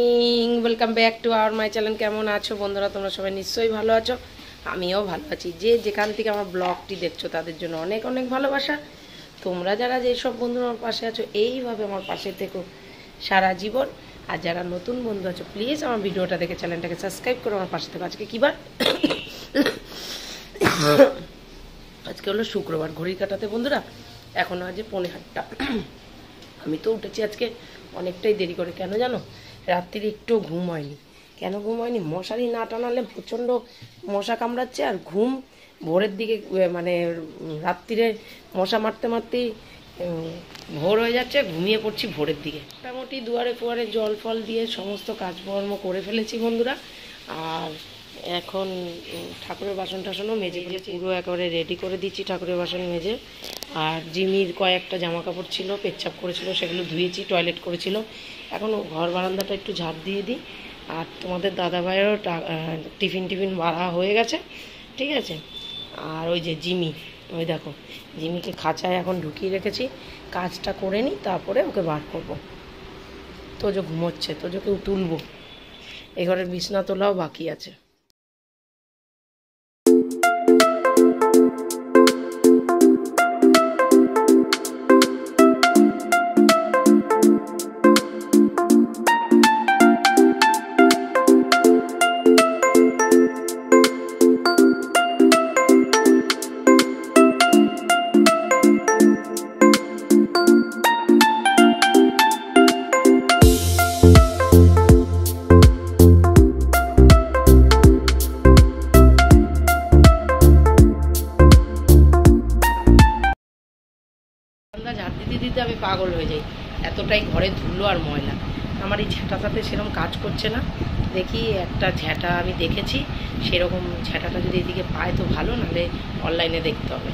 Morning, welcome back to our my channel. কেমন আছো বন্ধুরা? তোমরা সবাই নিশ্চয়ই ভালো আছো, আমিও ভালো আছি। যে যেখান থেকে আমার ব্লগটি দেখছো তাদের জন্য অনেক অনেক ভালোবাসা। তোমরা যারা যেসব বন্ধুরা আমার পাশে আছো এইভাবে আমার পাশে থেকো সারা জীবন। আর যারা নতুন বন্ধু আছো প্লিজ আমার ভিডিওটা দেখে চ্যানেলটাকে সাবস্ক্রাইব করে আমার পাশে থেকো। আজকে কী বার? আজকে হলো শুক্রবার। ঘড়ির কাটাতে বন্ধুরা এখনও আজ 8:30। আমি তো উঠেছি আজকে অনেকটাই দেরি করে। কেন জানো? রাত্রিরে একটু ঘুম হয়নি। কেন ঘুম হয়নি? মশারি না টানালে প্রচণ্ড মশা কামড়াচ্ছে, আর ঘুম ভোরের দিকে মানে রাত্রিরে মশা মারতে মারতেই ভোর হয়ে যাচ্ছে, ঘুমিয়ে পড়ছি ভোরের দিকে। মোটামুটি দুয়ারে ফুয়ারে জল ফল দিয়ে সমস্ত কাজকর্ম করে ফেলেছি বন্ধুরা। আর এখন ঠাকুরের বাসন টাসনও মেজে পুরো একেবারে রেডি করে দিচ্ছি ঠাকুরের বাসন মেজে। আর জিমির কয়েকটা জামা কাপড় ছিল, পেচ্ছাপ করেছিল, সেগুলো ধুয়েছি, টয়লেট করেছিল। এখন ঘর বারান্দাটা একটু ঝাড় দিয়ে দিই। আর তোমাদের দাদাভাইয়েরও টিফিন বাড়া হয়ে গেছে, ঠিক আছে। আর ওই যে জিমি, ওই দেখো জিমিকে খাঁচায় এখন ঢুকিয়ে রেখেছি। কাজটা করে নিই, তারপরে ওকে বার করব। তোজো ঘুমোচ্ছে, তোজোকেও তুলবো। এ ঘরের বিছনা তোলাও বাকি আছে। ঝাড় দিতে দিতে আমি পাগল হয়ে যাই, এতটাই ঘরে ধুলো আর ময়লা। আমার এই ঝ্যাঁটাটাতে সেরকম কাজ করছে না। দেখি একটা ঝ্যাঁটা আমি দেখেছি, সেরকম ঝ্যাঁটাটা যদি এদিকে পায় তো ভালো, নাহলে অনলাইনে দেখতে হবে।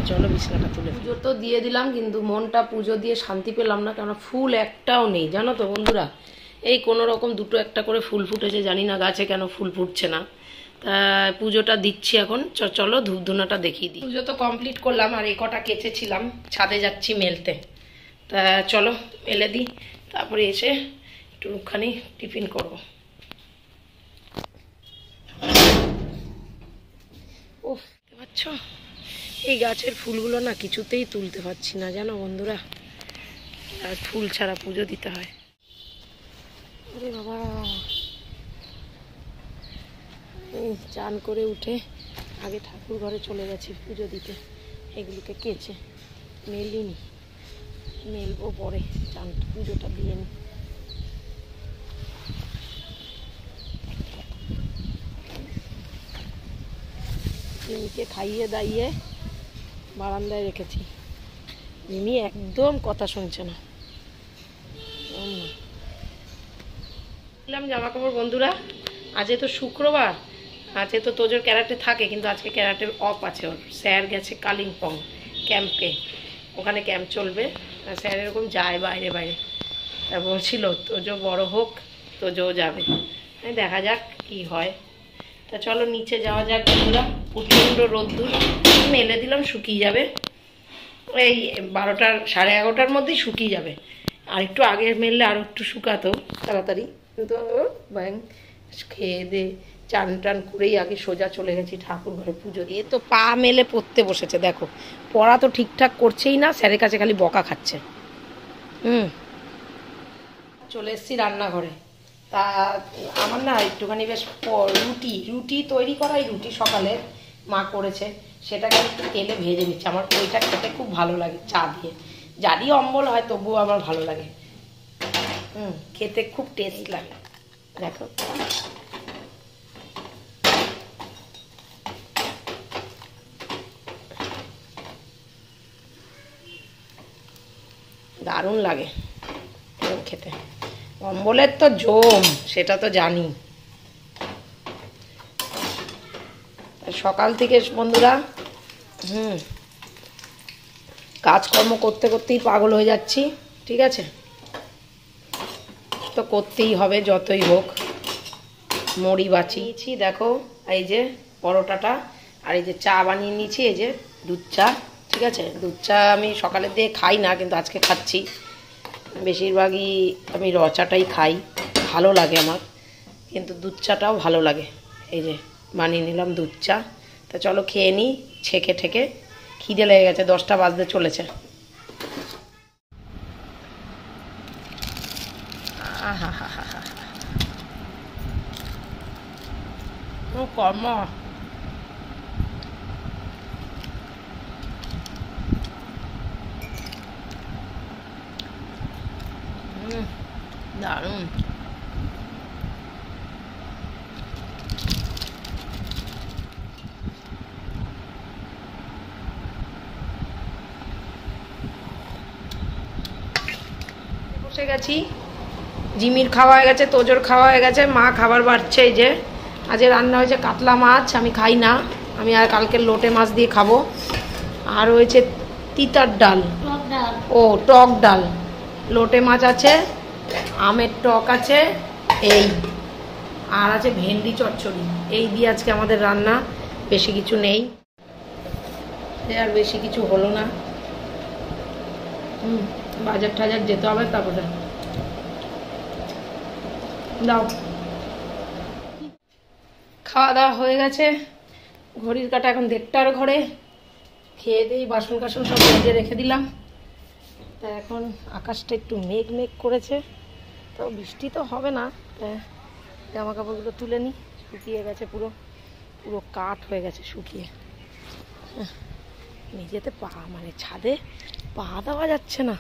চলো বিছানাটা তুলে। পুজো তো দিয়ে দিলাম, কিন্তু মনটা পুজো দিয়ে শান্তি পেলাম না, কেননা ফুল একটাও নেই জানো তো বন্ধুরা। এই কোনো রকম দুটো একটা করে ফুল ফুটেছে, জানি না গাছে কেন ফুল ফুটছে না। তা পুজোটা দিচ্ছি এখন। চলো ধূপধুনাটা দেখিয়ে দিই। পুজো তো কমপ্লিট করলাম, আর এই কটা কেচেছিলাম, ছাদে যাচ্ছি মেলতে। তা চলো মেলে দিই, তারপরে এসে একটুখানি টিফিন করব। ওহ, দেখতে পাচ্ছ এই গাছের ফুলগুলো না কিছুতেই তুলতে পারছি না জানো বন্ধুরা। আর ফুল ছাড়া পুজো দিতে হয়। আরে বাবা, চান করে উঠে আগে ঠাকুর ঘরে চলে গেছি পুজো দিতে। এগুলোকে কেচে মেলিনি, মেলবো পরে। চান পুজোটা দিয়ে নি। মিমিকে খাইয়ে দাইয়ে বারান্দায় রেখেছি। মিমি একদম কথা শুনছে না। জামা কাপড় বন্ধুরা, আজকে তো শুক্রবার, আজকে তো তোজোর ক্যারাটে থাকে, কিন্তু আজকে ক্যারাটের অফ আছে। ওর স্যার গেছে কালিম্পং ক্যাম্পে, ওখানে ক্যাম্প চলবে। স্যার এরকম যায় বাইরে বাইরে, তা বলছিল তোজো বড় হোক তোজো যাবে। দেখা যাক কি হয়। তা চলো নিচে যাওয়া যাক বন্ধুরা। প্রচণ্ড রোদ্দুর, মেলে দিলাম শুকিয়ে যাবে। এই 12টা 11:30টার মধ্যেই শুকিয়ে যাবে। আর একটু আগে মেললে আরও একটু শুকাতো তাড়াতাড়ি, কিন্তু ব্যাং খেয়ে দে চান টান করেই আগে সোজা চলে গেছি ঠাকুর ঘরে পুজো দিয়ে। তো পা মেলে পড়তে বসেছে, দেখো পড়া তো ঠিকঠাক করছেই না, স্যারের কাছে খালি বকা খাচ্ছে। চলে এসেছি রান্নাঘরে। তা আমার না একটুখানি বেশ রুটি তৈরি করাই, রুটি সকালে মা করেছে, সেটাকে একটু তেলে ভেজে নিচ্ছে। আমার ওইটা খেতে খুব ভালো লাগে চা দিয়ে, যারই অম্বল হয় তবুও আমার ভালো লাগে। খেতে খুব টেস্ট লাগে। দেখো দারুণ লাগে খেতে। অম্বলের তো জম, সেটা তো জানি। সকাল থেকে বন্ধুরা কাজকর্ম করতে করতেই পাগল হয়ে যাচ্ছি, ঠিক আছে। তো করতেই হবে যতই হোক। মুড়ি বাঁচিয়েছি দেখো, এই যে পরোটাটা, আর এই যে চা বানিয়ে নিয়েছি, এই যে দুধ চা, ঠিক আছে। দুধ চা আমি সকালের দিয়ে খাই না, কিন্তু আজকে খাচ্ছি। বেশিরভাগই আমি র চাটাই খাই, ভালো লাগে আমার, কিন্তু দুধ চাটাও ভালো লাগে। এই যে বানিয়ে নিলাম দুধ চা। তা চলো খেয়ে নিই ছেঁকে ঠেকে, খিদে লেগে গেছে, 10টা বাজতে চলেছে। ও কর্ম, দারুণ। বসে গেছি, জিমির খাওয়া হয়ে গেছে, তোজোর খাওয়া হয়ে গেছে, মা খাবার বাড়ছে। এই যে আজকে রান্না হয়েছে কাতলা মাছ, আমি খাই না, আমি আর কালকের লোটে মাছ দিয়ে খাবো। আর হয়েছে তিতার ডাল, ও টক ডাল, লোটে মাছ আছে, আমের টক আছে, এই আর আছে ভেন্ডি চচ্চড়ি। এই দিয়ে আজকে আমাদের রান্না, বেশি কিছু নেই, আর বেশি কিছু হলো না। বাজার টাজার যেতে হবে, তারপরে দাও। খাওয়া দাওয়া হয়ে গেছে, ঘড়ির কাঁটা এখন 1:30টার ঘরে। খেয়ে দিয়ে বাসন কাসন সব মেজে রেখে দিলাম। তা এখন আকাশটা একটু মেঘ মেঘ করেছে, তো বৃষ্টি তো হবে না। জামা কাপড়গুলো তুলে নিই, শুকিয়ে গেছে, পুরো পুরো কাঠ হয়ে গেছে শুকিয়ে। মেঝেতে পা, মানে ছাদে পা দেওয়া যাচ্ছে না,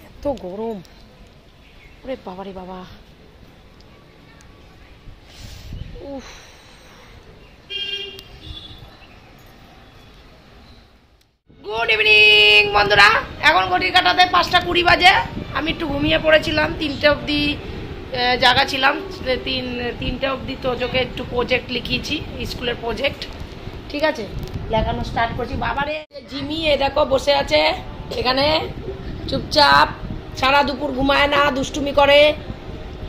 এত গরম। ওরে বাবারে বাবা, উফ। গুড ইভিনিং বন্ধুরা, এখন ঘড়ির কাঁটাতে 5:20 বাজে। আমি একটু ঘুমিয়ে পড়েছিলাম, 3টে অবধি জাগা ছিলাম। 3টে অবধি তোজোকে একটু প্রজেক্ট লিখিয়েছি, স্কুলের প্রজেক্ট, ঠিক আছে, লেখানো স্টার্ট করছি। বাবারে জিমি এ দেখো বসে আছে এখানে চুপচাপ, সারা দুপুর ঘুমায় না, দুষ্টুমি করে,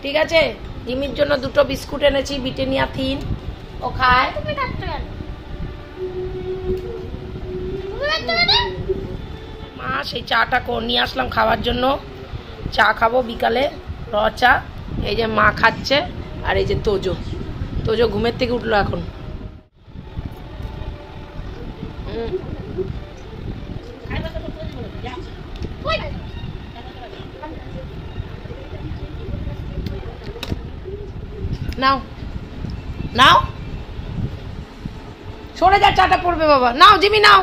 ঠিক আছে। জিমির জন্য 2টো বিস্কুট এনেছি, ব্রিটানিয়া থিন, ও খায়। মা সেই চাটা নিয়ে আসলাম খাওয়ার জন্য, চা খাবো বিকালে, র চা। এই যে মা খাচ্ছে, আর এই যে তোজো, তোজো ঘুমের থেকে উঠলো এখন। নাও নাও, সরে যা, চাটা পড়বে বাবা। নাও জিমি নাও।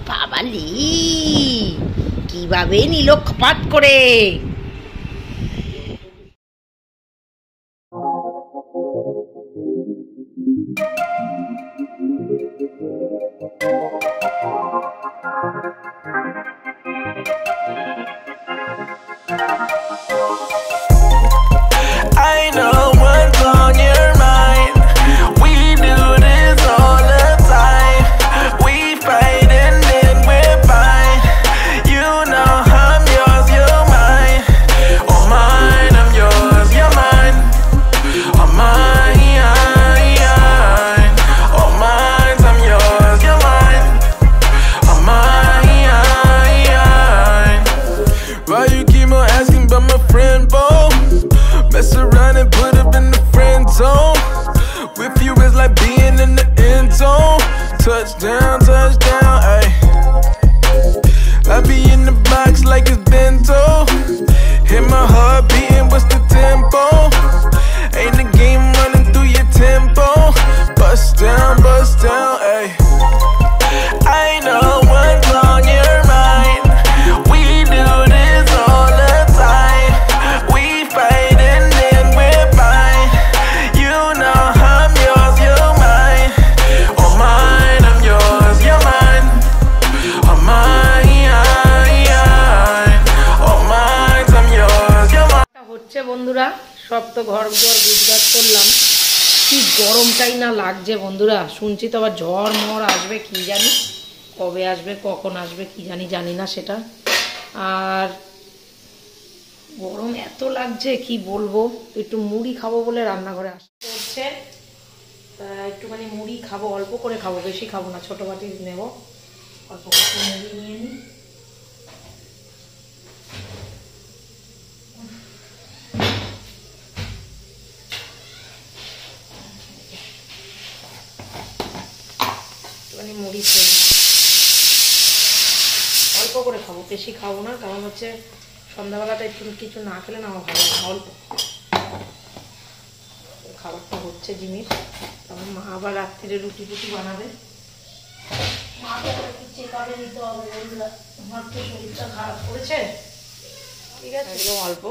বাবালি কিভাবে নিল খপাট করে। I know what's on your mind. We do this all the time. We fight and then we're fine. You know I'm yours, you're mine. Oh mine, I'm yours, you're mine. Oh mine, oh mine, I'm yours, you're mine. Oh mine. Why you keep on asking about my friend, Bo? Mess around and put up in the friend zone. With you is like being in the end zone. Touchdown, touchdown, ayy. I be in the box like it's bento. Hit my heart beating, what's the tempo? Ain't the game running through your tempo. Bust down, ayy. I know what's on your mind. We do this all the time. We fight and then we're fine. You know I'm yours, you're mine. Oh mine, I'm yours, you're mine. Oh mine, oh mine, I'm yours, you're mine. হচ্ছে বন্ধুরা, সব তো ঘর দুয়ার গুজগাছ করলাম, কি গরমটাই না লাগছে বন্ধুরা। শুনছি তো আবার ঝড় মড় আসবে, কি জানি কবে আসবে কখন আসবে কি জানি না সেটা। আর গরম এত লাগছে কি বলবো। একটু মুড়ি খাবো বলে রান্নাঘরে আসছে, একটুখানি মুড়ি খাবো, অল্প করে খাবো, বেশি খাবো না, ছোট বাটি নেব, অল্প করে মুড়ি নিয়ে নিই। একটুখানি মুড়ি খেয়ে অল্প করে খাবো, বেশি খাবো না, কারণ হচ্ছে সন্ধ্যাবেলাটা একটু কিছু না খেলে না আমার ভালো না। অল্প খাবারটা হচ্ছে জিনিস, তখন মা আবার রাত্রিরে রুটি টুটি বানাবে। মাকে একটু চেকআপে নিতে হবে, আমার তো শরীরটা খারাপ করেছে। ঠিক আছে, একদম অল্প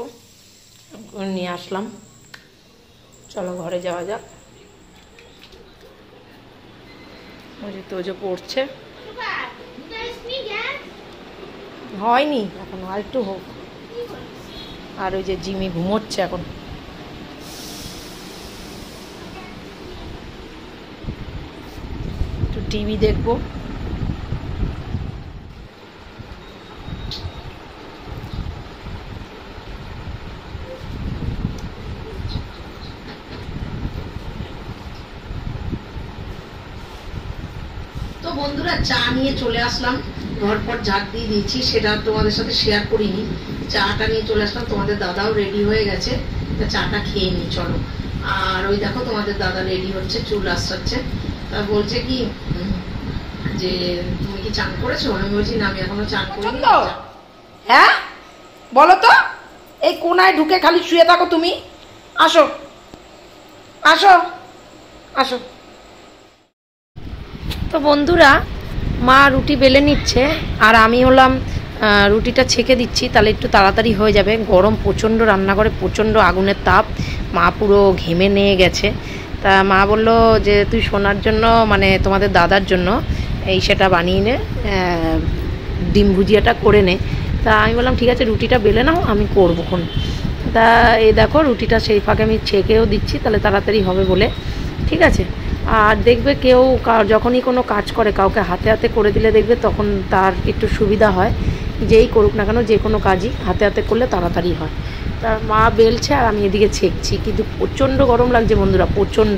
নিয়ে আসলাম। চলো ঘরে যাওয়া যাক। তোজো পড়ছে, হয়নি এখনো, আর একটু হোক। আর ওই যে জিমি ঘুমোচ্ছে এখন। একটু টিভি দেখবো। তো বন্ধুরা চা নিয়ে চলে আসলাম, ঘর পর ঝাড় দিয়ে দিয়েছি, সেটা তোমাদের সাথে শেয়ার করিনি। চাটা নিয়ে চলে আসলাম, তোমাদের দাদাও রেডি হয়ে গেছে, তা চাটা খেয়ে নি চলো। আর ওই দেখো তোমাদের দাদা রেডি হচ্ছে, চুল আসাচ্ছে। তা বলছে কি যে তুমি কি চান করেছো? আমি বলছি না, আমি এখনো চান করিনি। হ্যাঁ বলো তো, এই কোনায় ঢুকে খালি শুয়ে থাকো তুমি। আসো আসো আসো। তো বন্ধুরা মা রুটি বেলে নিচ্ছে, আর আমি হলাম রুটিটা ছেঁকে দিচ্ছি, তাহলে একটু তাড়াতাড়ি হয়ে যাবে। গরম প্রচণ্ড, রান্নাঘরে প্রচণ্ড আগুনের তাপ, মা পুরো ঘেমে নিয়ে গেছে। তা মা বলল যে তুই সোনার জন্য, মানে তোমাদের দাদার জন্য এই সেটা বানিয়ে নে, ডিম ভুজিয়াটা করে নে। তা আমি বললাম ঠিক আছে, রুটিটা বেলে নাও, আমি করবোক্ষণ। তা এই দেখো রুটিটা সেই ফাঁকে আমি ছেঁকেও দিচ্ছি, তাহলে তাড়াতাড়ি হবে বলে। ঠিক আছে, আর দেখবে কেউ যখনই কোনো কাজ করে কাউকে হাতে হাতে করে দিলে দেখবে তখন তার একটু সুবিধা হয়। যেই করুক না কেন, যে কোনো কাজই হাতে হাতে করলে তাড়াতাড়ি হয়। তার মা বেলছে আর আমি এদিকে ছেঁকছি, কিন্তু প্রচণ্ড গরম লাগছে বন্ধুরা, প্রচণ্ড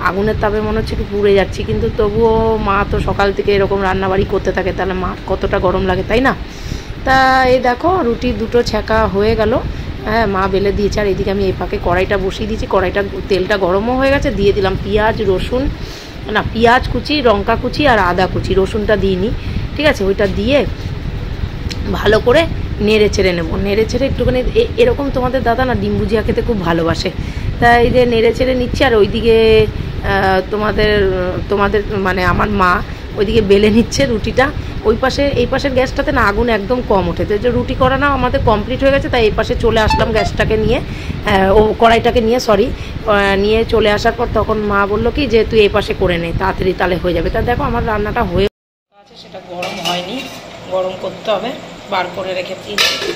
আগুনের তাপে মনে হচ্ছে একটু পুড়ে যাচ্ছি। কিন্তু তবুও মা তো সকাল থেকে এরকম রান্নাবাড়ি করতে থাকে, তাহলে মা কতটা গরম লাগে, তাই না? তা এই দেখো রুটি দুটো ছেঁকা হয়ে গেল। হ্যাঁ মা বেলে দিয়েছে, আর এদিকে আমি এই ফাঁকে কড়াইটা বসিয়ে দিয়েছি। কড়াইটা তেলটা গরমও হয়ে গেছে, দিয়ে দিলাম পেঁয়াজ রসুন, না পেঁয়াজ কুচি, লঙ্কা কুচি আর আদা কুচি, রসুনটা দিইনি। ঠিক আছে, ওইটা দিয়ে ভালো করে নেড়ে চেড়ে নেবো। নেড়ে চেড়ে একটুখানি এরকম তোমাদের দাদা না ডিম ভুজিয়া খেতে খুব ভালোবাসে, তাই এই যে নেড়ে চেড়ে নিচ্ছি। আর ওইদিকে তোমাদের মানে আমার মা ওইদিকে বেলে নিচ্ছে রুটিটা। ওই পাশে এই পাশের গ্যাসটাতে না আগুন একদম কম ওঠে, তো যে রুটি করা না আমাদের কমপ্লিট হয়ে গেছে, তাই এই পাশে চলে আসলাম গ্যাসটাকে নিয়ে, কড়াইটাকে নিয়ে নিয়ে চলে আসার পর তখন মা বললো কি যে তুই এই পাশে করে নে, তাড়াতাড়ি তাহলে হয়ে যাবে। তা দেখো আমার রান্নাটা হয়ে আছে, সেটা গরম হয়নি, গরম করতে হবে, বার করে রেখে দিয়েছি।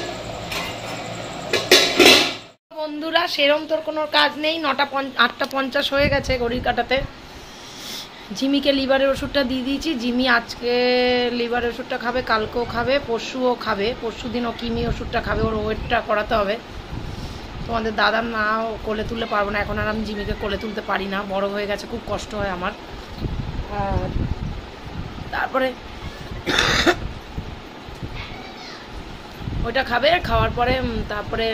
বন্ধুরা সেরম তোর কোনো কাজ নেই, 8:50 হয়ে গেছে ঘড়ির কাটাতে। জিমিকে লিভারের ওষুধটা দিয়ে দিয়েছি। জিমি আজকে লিভারের ওষুধটা খাবে, কালকেও খাবে, পরশুও খাবে, পরশু দিনও কিমি ওষুধটা খাবে, ওর ওয়েটটা করাতে হবে। তোমাদের দাদার না কোলে তুলতে পারবো না এখন, আর আমি জিমিকে কোলে তুলতে পারি না, বড় হয়ে গেছে, খুব কষ্ট হয় আমার। তারপরে ওইটা খাবে, খাওয়ার পরে তারপরে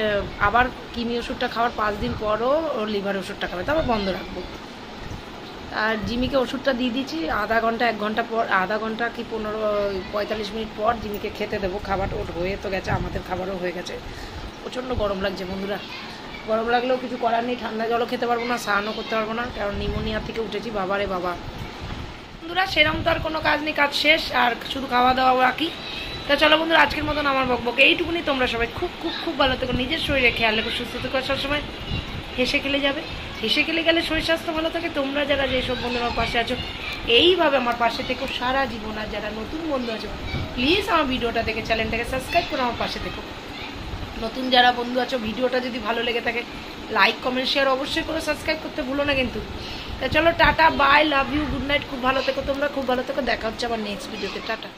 আবার কিমি ওষুধটা খাওয়ার 5 দিন পরও ওর লিভার ওষুধটা খাবে, তারপর বন্ধ রাখবো। আর জিমিকে ওষুধটা দিয়ে দিয়েছি, আধা ঘন্টা 1 ঘন্টা পর, আধা ঘন্টা কি 45 মিনিট পর জিমিকে খেতে দেবো। খাবার ওর হয়ে তো গেছে, আমাদের খাবারও হয়ে গেছে। প্রচণ্ড গরম লাগছে বন্ধুরা, গরম লাগলেও কিছু করার নেই, ঠান্ডা জলও খেতে পারবো না, স্নানও করতে পারবো না, কারণ নিউমোনিয়া থেকে উঠেছি। বাবারে বাবা বন্ধুরা, সেরম তো আর কোনো কাজ নেই, কাজ শেষ, আর শুধু খাওয়া দাওয়া বাকি। তা চলো বন্ধুরা, আজকের মতন আমার বকবক এইটুকুনি। তোমরা সবাই খুব খুব খুব ভালো থেকো, নিজের শরীরে খেয়াল রেখো, সুস্থ থেকো, সবসময় হেসে খেলে যাবে। হেসে খেলে গেলে শরীর স্বাস্থ্য ভালো থাকে। তোমরা যারা যেসব বন্ধু আমার পাশে আছো এইভাবে আমার পাশে থেকো সারা জীবন। আর যারা নতুন বন্ধু আছো প্লিজ আমার ভিডিওটা দেখে চ্যানেলটাকে সাবস্ক্রাইব করে আমার পাশে থেকো। নতুন যারা বন্ধু আছো ভিডিওটা যদি ভালো লেগে থাকে লাইক কমেন্ট শেয়ার অবশ্যই করে সাবস্ক্রাইব করতে ভুলো না কিন্তু। তা চলো tata, bye, love you, good night, খুব ভালো থেকো তোমরা, খুব ভালো থেকো, দেখা হচ্ছে আবার নেক্সট ভিডিওতে, টাটা।